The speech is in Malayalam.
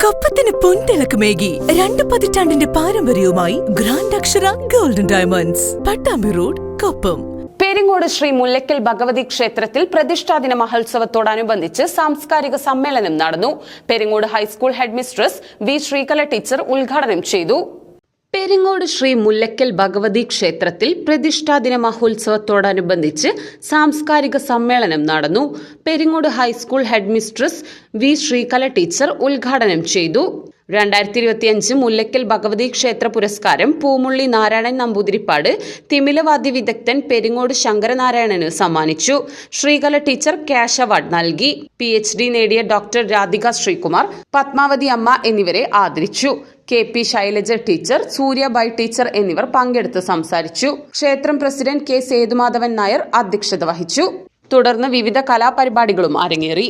കൊപ്പത്തിന് പൊൻതിളക്കമേകി 2 പതിറ്റാണ്ടിന്റെ പാരമ്പര്യവുമായി grand Akshara golden diamonds, Pattambi road, Koppam. Peringode Sree Mullakkal Bhagavathi ക്ഷേത്രത്തിൽ പ്രതിഷ്ഠാദിന മഹോത്സവത്തോടനുബന്ധിച്ച് സാംസ്കാരിക സമ്മേളനം നടന്നു. Peringode high school headmistress V Sreekala teacher ഉദ്ഘാടനം ചെയ്തു. പെരിങ്ങോട് ശ്രീ മുല്ലയ്ക്കൽ ഭഗവതി ക്ഷേത്രത്തിൽ പ്രതിഷ്ഠാദിന മഹോത്സവത്തോടനുബന്ധിച്ച് സാംസ്കാരിക സമ്മേളനം നടന്നു. Peringode high school headmistress V Sreekala teacher ഉദ്ഘാടനം ചെയ്തു. 2025 മുല്ലയ്ക്കൽ ഭഗവതി ക്ഷേത്ര പുരസ്കാരം പൂമുള്ളി നാരായണൻ നമ്പൂതിരിപ്പാട് തിമിലവാദ്യ വിദഗ്ധൻ പെരിങ്ങോട് ശങ്കരനാരായണന് സമ്മാനിച്ചു. ശ്രീകല ടീച്ചർ ക്യാഷ് അവാർഡ് നൽകി. PhD നേടിയ ഡോക്ടർ രാധിക ശ്രീകുമാർ, പത്മാവതി അമ്മ എന്നിവരെ ആദരിച്ചു. KP ശൈലജ ടീച്ചർ, സൂര്യബായ് ടീച്ചർ എന്നിവർ പങ്കെടുത്ത് സംസാരിച്ചു. ക്ഷേത്രം പ്രസിഡന്റ് K സേതുമാധവൻ നായർ അധ്യക്ഷത വഹിച്ചു. തുടർന്ന് വിവിധ കലാപരിപാടികളും അരങ്ങേറി.